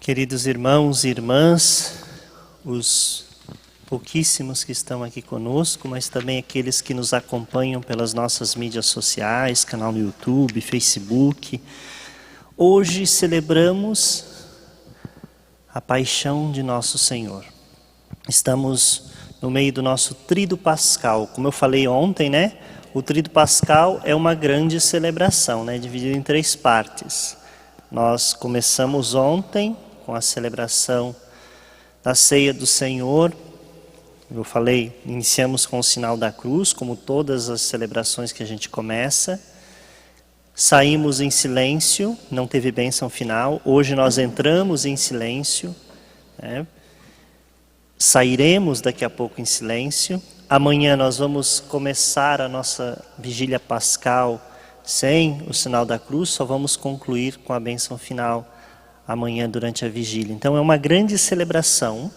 Queridos irmãos e irmãs, os pouquíssimos que estão aqui conosco, mas também aqueles que nos acompanham pelas nossas mídias sociais, canal no YouTube, Facebook. Hoje celebramos a paixão de nosso Senhor. Estamos no meio do nosso Tríduo Pascal. Como eu falei ontem, né? O Tríduo Pascal é uma grande celebração, né? Dividido em 3 partes. Nós começamos ontem com a celebração da ceia do Senhor. Eu falei, iniciamos com o sinal da cruz, como todas as celebrações que a gente começa. Saímos em silêncio, não teve bênção final. Hoje nós entramos em silêncio, né? Sairemos daqui a pouco em silêncio. Amanhã nós vamos começar a nossa vigília pascal sem o sinal da cruz, só vamos concluir com a bênção final amanhã durante a vigília. Então é uma grande celebração,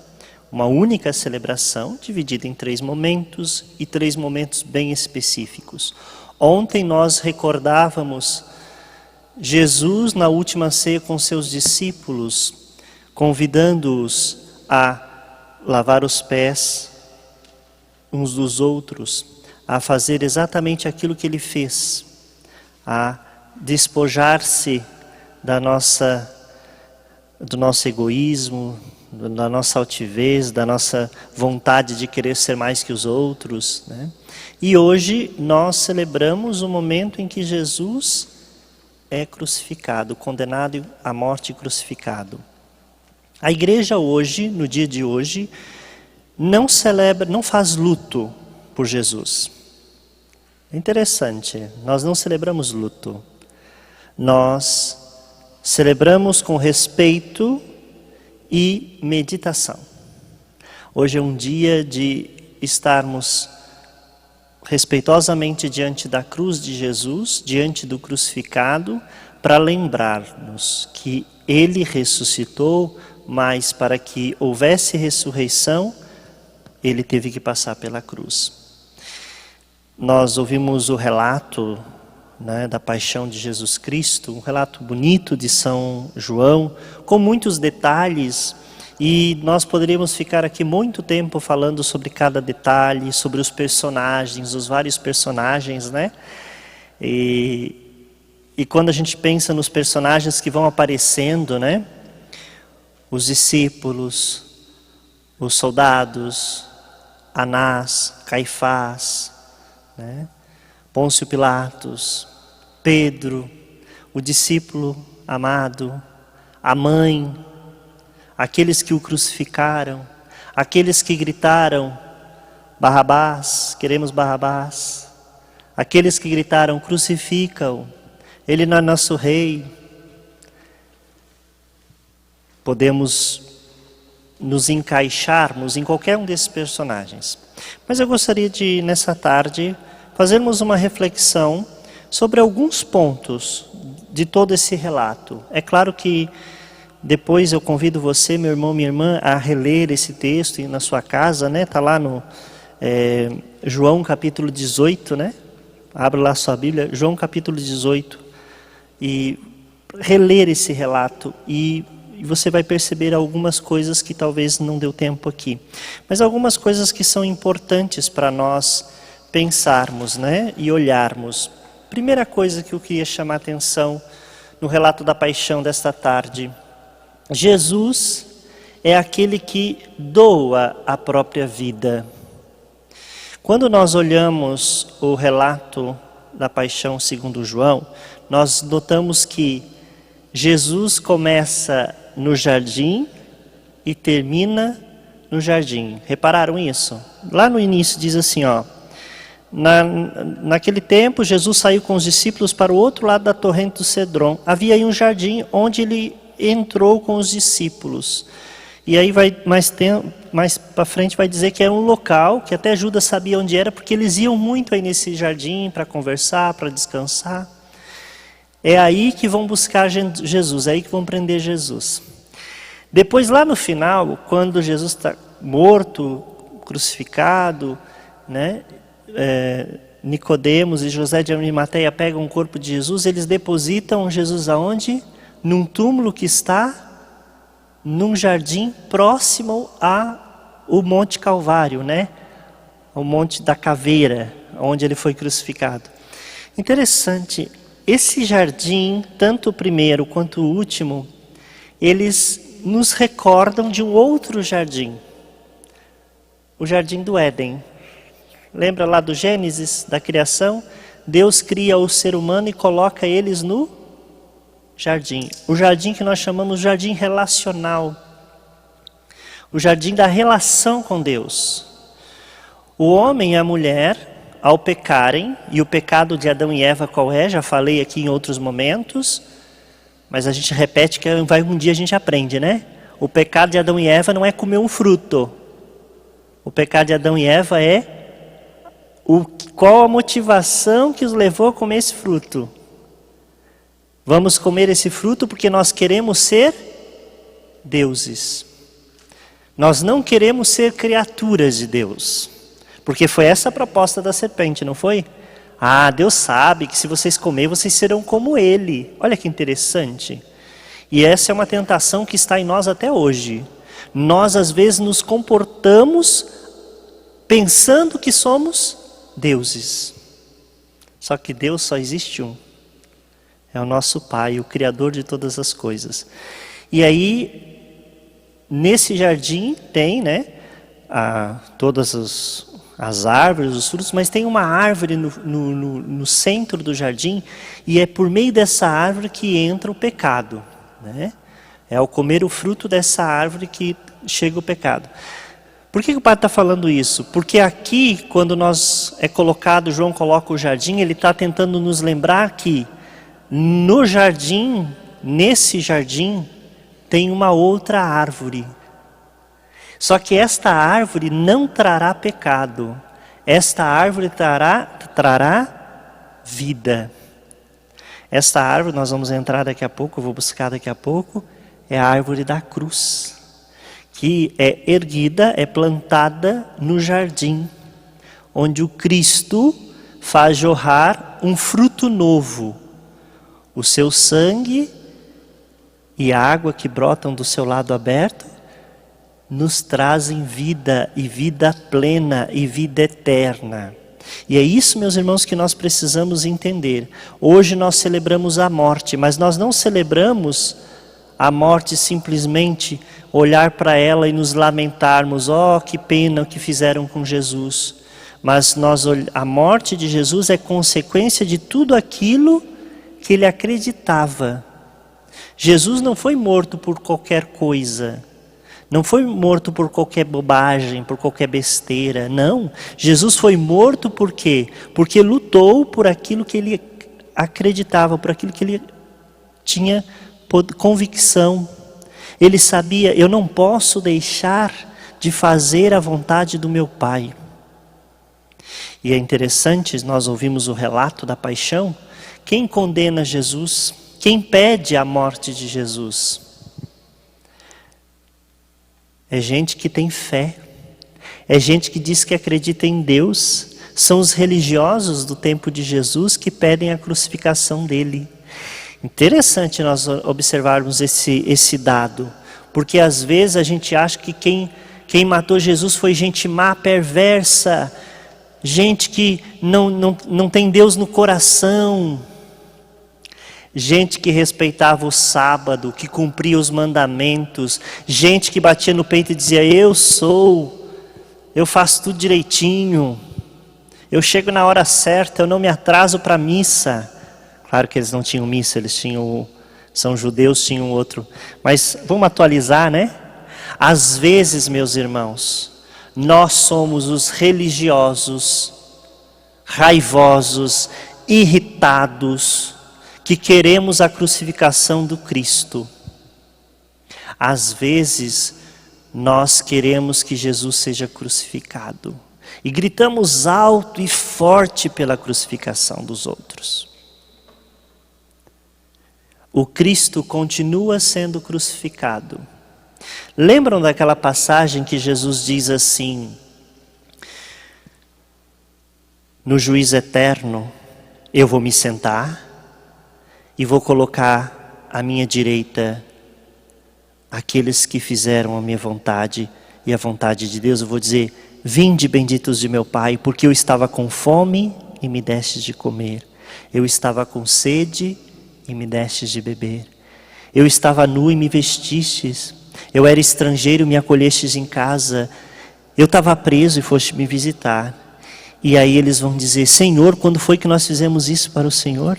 uma única celebração, dividida em 3 momentos e 3 momentos bem específicos. Ontem nós recordávamos Jesus na última ceia com seus discípulos, convidando-os a lavar os pés uns dos outros, a fazer exatamente aquilo que ele fez, a despojar-se do nosso egoísmo, da nossa altivez, da nossa vontade de querer ser mais que os outros, né? E hoje nós celebramos o momento em que Jesus é crucificado, condenado à morte e crucificado. A igreja hoje, no dia de hoje, não celebra, não faz luto por Jesus. É interessante, nós não celebramos luto. Nós celebramos com respeito e meditação. Hoje é um dia de estarmos respeitosamente diante da cruz de Jesus, diante do crucificado, para lembrar-nos que Ele ressuscitou, mas para que houvesse ressurreição, Ele teve que passar pela cruz. Nós ouvimos o relato, né, da paixão de Jesus Cristo, um relato bonito de São João, com muitos detalhes, e nós poderíamos ficar aqui muito tempo falando sobre cada detalhe, sobre os personagens, os vários personagens, né? E quando a gente pensa nos personagens que vão aparecendo, né? Os discípulos, os soldados, Anás, Caifás, né? Pôncio Pilatos, Pedro, o discípulo amado, a mãe, aqueles que o crucificaram, aqueles que gritaram, Barrabás, queremos Barrabás, aqueles que gritaram, crucifica-o, ele não é nosso rei. Podemos nos encaixarmos em qualquer um desses personagens. Mas eu gostaria de, nessa tarde, fazermos uma reflexão sobre alguns pontos de todo esse relato. É claro que depois eu convido você, meu irmão, minha irmã, a reler esse texto na sua casa, né? Está lá no João capítulo 18, né? Abra lá a sua Bíblia, João capítulo 18, e reler esse relato, e você vai perceber algumas coisas que talvez não deu tempo aqui. Mas algumas coisas que são importantes para nós pensarmos, né, e olharmos. Primeira coisa que eu queria chamar a atenção no relato da paixão desta tarde. Jesus é aquele que doa a própria vida. Quando nós olhamos o relato da paixão segundo João, nós notamos que Jesus começa no jardim e termina no jardim. Repararam isso? Lá no início diz assim, ó: naquele tempo, Jesus saiu com os discípulos para o outro lado da torrente do Cedron. Havia aí um jardim onde ele entrou com os discípulos. E aí mais para frente vai dizer que era um local que até Judas sabia onde era, porque eles iam muito aí nesse jardim para conversar, para descansar. É aí que vão buscar Jesus, é aí que vão prender Jesus. Depois, lá no final, quando Jesus está morto, crucificado, né? Nicodemos e José de Arimateia pegam o corpo de Jesus, eles depositam Jesus aonde? Num túmulo que está num jardim próximo ao Monte Calvário, né? O Monte da Caveira, onde ele foi crucificado. Interessante, esse jardim, tanto o primeiro quanto o último, eles nos recordam de um outro jardim, o Jardim do Éden. Lembra lá do Gênesis, da criação? Deus cria o ser humano e coloca eles no jardim. O jardim que nós chamamos de jardim relacional. O jardim da relação com Deus. O homem e a mulher, ao pecarem, e o pecado de Adão e Eva qual é? Já falei aqui em outros momentos, mas a gente repete que um dia a gente aprende, né? O pecado de Adão e Eva não é comer um fruto. O pecado de Adão e Eva é qual a motivação que os levou a comer esse fruto. Vamos comer esse fruto porque nós queremos ser deuses. Nós não queremos ser criaturas de Deus. Porque foi essa a proposta da serpente, não foi? Ah, Deus sabe que se vocês comerem, vocês serão como Ele. Olha que interessante. E essa é uma tentação que está em nós até hoje. Nós às vezes nos comportamos pensando que somos deuses. Só que Deus só existe um. É o nosso Pai, o Criador de todas as coisas. E aí, nesse jardim tem, né, todas as árvores, os frutos, mas tem uma árvore no centro do jardim, e é por meio dessa árvore que entra o pecado, né? É ao comer o fruto dessa árvore que chega o pecado. Por que o Padre está falando isso? Porque aqui, quando João coloca o jardim, ele está tentando nos lembrar que no jardim, nesse jardim, tem uma outra árvore. Só que esta árvore não trará pecado. Esta árvore trará vida. Esta árvore, nós vamos entrar daqui a pouco, eu vou buscar daqui a pouco, é a árvore da cruz, que é erguida, é plantada no jardim, onde o Cristo faz jorrar um fruto novo. O seu sangue e a água que brotam do seu lado aberto nos trazem vida, e vida plena, e vida eterna. E é isso, meus irmãos, que nós precisamos entender. Hoje nós celebramos a morte, mas nós não celebramos a morte simplesmente olhar para ela e nos lamentarmos, que pena o que fizeram com Jesus. Mas a morte de Jesus é consequência de tudo aquilo que ele acreditava. Jesus não foi morto por qualquer coisa. Não foi morto por qualquer bobagem, por qualquer besteira, não. Jesus foi morto por quê? Porque lutou por aquilo que ele acreditava, por aquilo que ele tinha convicção. Ele sabia, eu não posso deixar de fazer a vontade do meu Pai. E é interessante, nós ouvimos o relato da paixão. Quem condena Jesus? Quem pede a morte de Jesus? É gente que tem fé, é gente que diz que acredita em Deus, são os religiosos do tempo de Jesus que pedem a crucificação dele. Interessante nós observarmos esse dado, porque às vezes a gente acha que quem matou Jesus foi gente má, perversa, gente que não tem Deus no coração, gente que respeitava o sábado, que cumpria os mandamentos, gente que batia no peito e dizia, eu faço tudo direitinho, eu chego na hora certa, eu não me atraso para a missa. Claro que eles não tinham missa, são judeus, tinham outro. Mas vamos atualizar, né? Às vezes, meus irmãos, nós somos os religiosos, raivosos, irritados, que queremos a crucificação do Cristo. Às vezes, nós queremos que Jesus seja crucificado. E gritamos alto e forte pela crucificação dos outros. O Cristo continua sendo crucificado. Lembram daquela passagem que Jesus diz assim, no juízo eterno, eu vou me sentar e vou colocar à minha direita aqueles que fizeram a minha vontade e a vontade de Deus. Eu vou dizer: vinde, benditos de meu Pai, porque eu estava com fome e me destes de comer. Eu estava com sede e me destes de beber. Eu estava nu e me vestistes. Eu era estrangeiro e me acolhestes em casa. Eu estava preso e foste me visitar. E aí eles vão dizer: Senhor, quando foi que nós fizemos isso para o Senhor?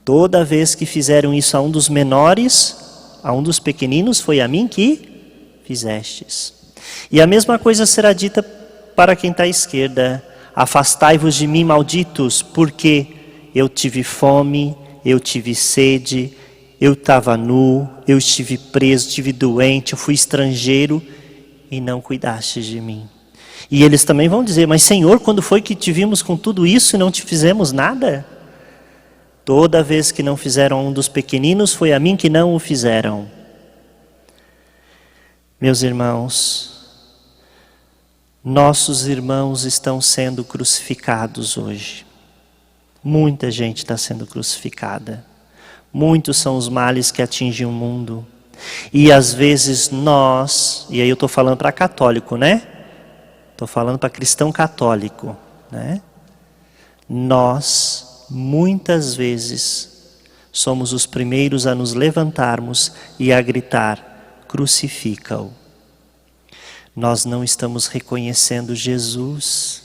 Toda vez que fizeram isso a um dos menores, a um dos pequeninos, foi a mim que fizestes. E a mesma coisa será dita para quem está à esquerda: afastai-vos de mim, malditos, porque eu tive fome, eu tive sede, eu estava nu, eu estive preso, estive doente, eu fui estrangeiro e não cuidastes de mim. E eles também vão dizer: mas Senhor, quando foi que te vimos com tudo isso e não te fizemos nada? Toda vez que não fizeram a um dos pequeninos, foi a mim que não o fizeram. Meus irmãos, nossos irmãos estão sendo crucificados hoje. Muita gente está sendo crucificada. Muitos são os males que atingem o mundo. E às vezes nós, e aí eu estou falando para católico, né? Estou falando para cristão católico, né? Nós, muitas vezes, somos os primeiros a nos levantarmos e a gritar: crucifica-o. Nós não estamos reconhecendo Jesus.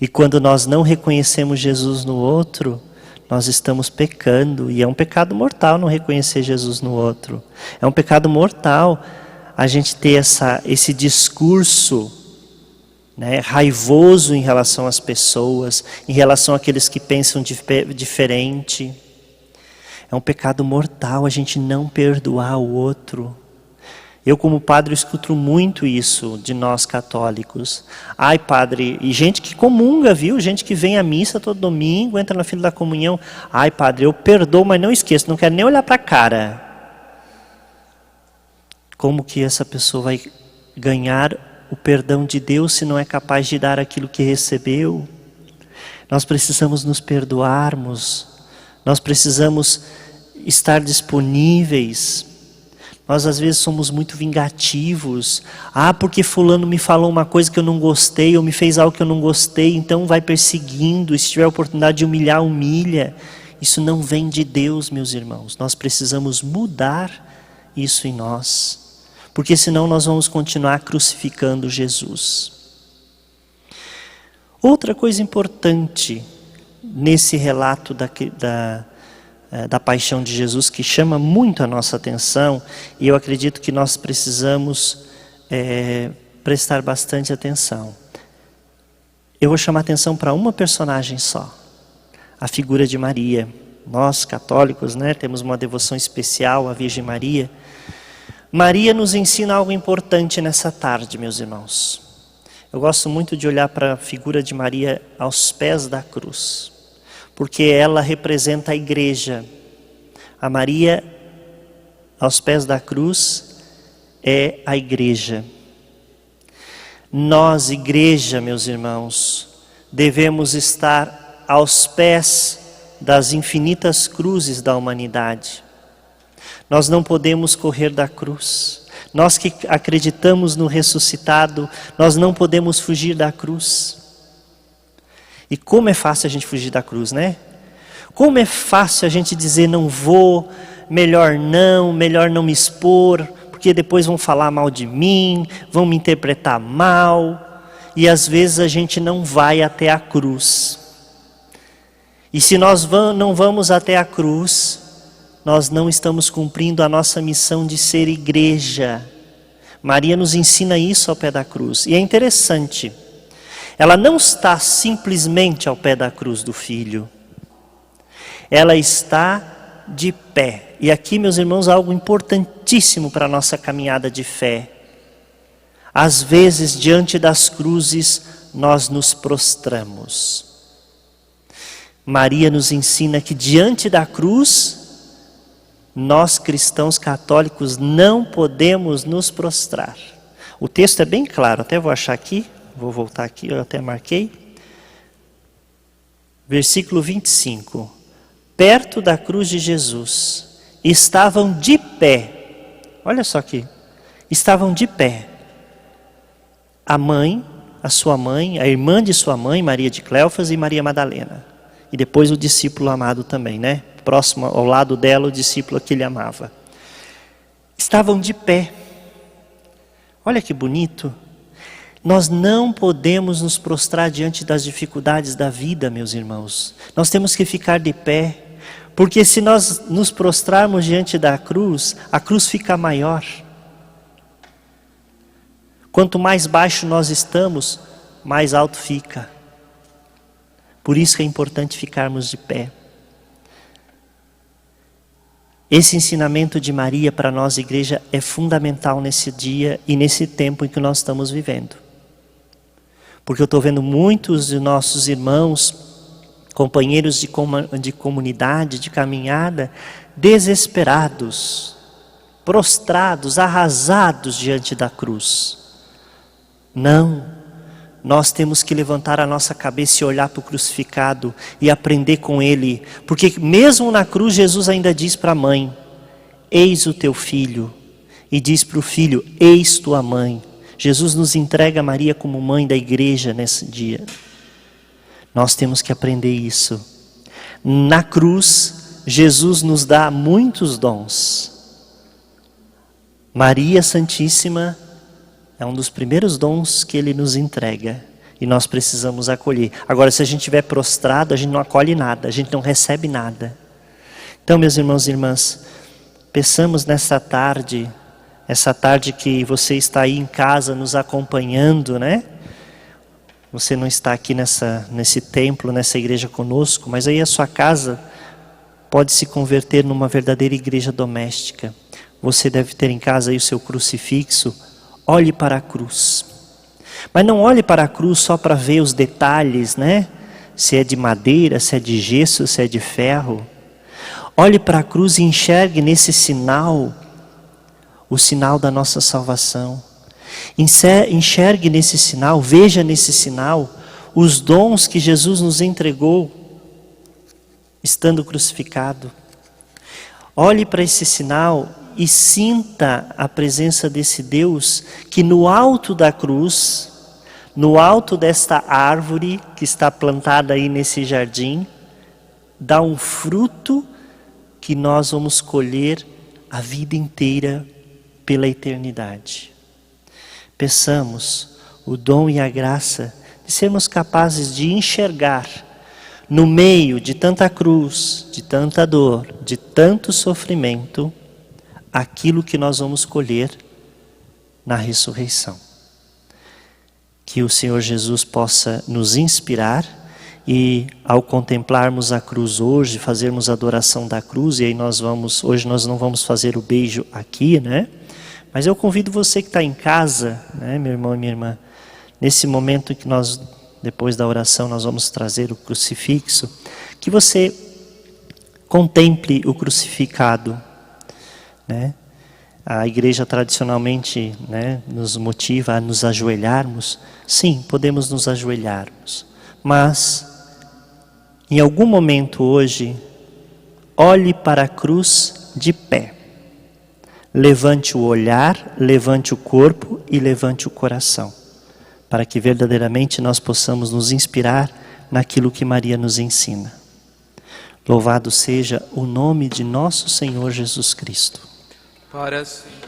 E quando nós não reconhecemos Jesus no outro, nós estamos pecando. E é um pecado mortal não reconhecer Jesus no outro. É um pecado mortal a gente ter esse discurso, né, raivoso em relação às pessoas, em relação àqueles que pensam diferente. É um pecado mortal a gente não perdoar o outro. Eu, como padre, escuto muito isso de nós católicos. Ai, padre, e gente que comunga, viu? Gente que vem à missa todo domingo, entra na fila da comunhão. Ai, padre, eu perdoo, mas não esqueço, não quero nem olhar para a cara. Como que essa pessoa vai ganhar o perdão de Deus se não é capaz de dar aquilo que recebeu? Nós precisamos nos perdoarmos. Nós precisamos estar disponíveis. Nós às vezes somos muito vingativos. Ah, porque fulano me falou uma coisa que eu não gostei, ou me fez algo que eu não gostei, então vai perseguindo. E se tiver a oportunidade de humilhar, humilha. Isso não vem de Deus, meus irmãos. Nós precisamos mudar isso em nós. Porque senão nós vamos continuar crucificando Jesus. Outra coisa importante nesse relato da paixão de Jesus, que chama muito a nossa atenção, e eu acredito que nós precisamos prestar bastante atenção. Eu vou chamar atenção para uma personagem só, a figura de Maria. Nós, católicos, né, temos uma devoção especial à Virgem Maria. Maria nos ensina algo importante nessa tarde, meus irmãos. Eu gosto muito de olhar para a figura de Maria aos pés da cruz, porque ela representa a igreja. A Maria, aos pés da cruz, é a igreja. Nós, igreja, meus irmãos, devemos estar aos pés das infinitas cruzes da humanidade. Nós não podemos correr da cruz. Nós que acreditamos no ressuscitado, nós não podemos fugir da cruz. E como é fácil a gente fugir da cruz, né? Como é fácil a gente dizer: não vou, melhor não me expor, porque depois vão falar mal de mim, vão me interpretar mal. E às vezes a gente não vai até a cruz. E se nós não vamos até a cruz, nós não estamos cumprindo a nossa missão de ser igreja. Maria nos ensina isso ao pé da cruz. E é interessante, ela não está simplesmente ao pé da cruz do Filho. Ela está de pé. E aqui, meus irmãos, algo importantíssimo para a nossa caminhada de fé. Às vezes, diante das cruzes, nós nos prostramos. Maria nos ensina que diante da cruz, nós cristãos católicos não podemos nos prostrar. O texto é bem claro, até vou achar aqui, vou voltar aqui, eu até marquei. Versículo 25. Perto da cruz de Jesus estavam de pé olha só aqui, estavam de pé. A mãe, a sua mãe, a irmã de sua mãe, Maria de Cleofas e Maria Madalena. E depois o discípulo amado também, né? Próximo ao lado dela, o discípulo que ele amava. Estavam de pé. Olha que bonito. Nós não podemos nos prostrar diante das dificuldades da vida, meus irmãos. Nós temos que ficar de pé. Porque se nós nos prostrarmos diante da cruz, a cruz fica maior. Quanto mais baixo nós estamos, mais alto fica. Por isso que é importante ficarmos de pé. Esse ensinamento de Maria para nós, igreja, é fundamental nesse dia e nesse tempo em que nós estamos vivendo. Porque eu estou vendo muitos de nossos irmãos, companheiros de comunidade, de caminhada, desesperados, prostrados, arrasados diante da cruz. Não, nós temos que levantar a nossa cabeça e olhar para o crucificado e aprender com ele. Porque mesmo na cruz Jesus ainda diz para a mãe, eis o teu filho. E diz para o filho, eis tua mãe. Jesus nos entrega a Maria como mãe da igreja nesse dia. Nós temos que aprender isso. Na cruz, Jesus nos dá muitos dons. Maria Santíssima é um dos primeiros dons que ele nos entrega. E nós precisamos acolher. Agora, se a gente estiver prostrado, a gente não acolhe nada. A gente não recebe nada. Então, meus irmãos e irmãs, peçamos nessa tarde, essa tarde que você está aí em casa nos acompanhando, né? Você não está aqui nesse templo, nessa igreja conosco, mas aí a sua casa pode se converter numa verdadeira igreja doméstica. Você deve ter em casa aí o seu crucifixo. Olhe para a cruz. Mas não olhe para a cruz só para ver os detalhes, né? Se é de madeira, se é de gesso, se é de ferro. Olhe para a cruz e enxergue nesse sinal, o sinal da nossa salvação. Enxergue nesse sinal, veja nesse sinal, os dons que Jesus nos entregou, estando crucificado. Olhe para esse sinal e sinta a presença desse Deus que no alto da cruz, no alto desta árvore que está plantada aí nesse jardim, dá um fruto que nós vamos colher a vida inteira pela eternidade. Peçamos o dom e a graça de sermos capazes de enxergar no meio de tanta cruz, de tanta dor, de tanto sofrimento, aquilo que nós vamos colher na ressurreição. Que o Senhor Jesus possa nos inspirar e ao contemplarmos a cruz hoje, fazermos a adoração da cruz, e aí hoje nós não vamos fazer o beijo aqui, né? Mas eu convido você que está em casa, né, meu irmão e minha irmã, nesse momento que nós, depois da oração, nós vamos trazer o crucifixo, que você contemple o crucificado, né? A igreja tradicionalmente, né, nos motiva a nos ajoelharmos. Sim, podemos nos ajoelharmos, mas em algum momento hoje, olhe para a cruz de pé. Levante o olhar, levante o corpo e levante o coração, para que verdadeiramente nós possamos nos inspirar naquilo que Maria nos ensina. Louvado seja o nome de nosso Senhor Jesus Cristo. Para sempre.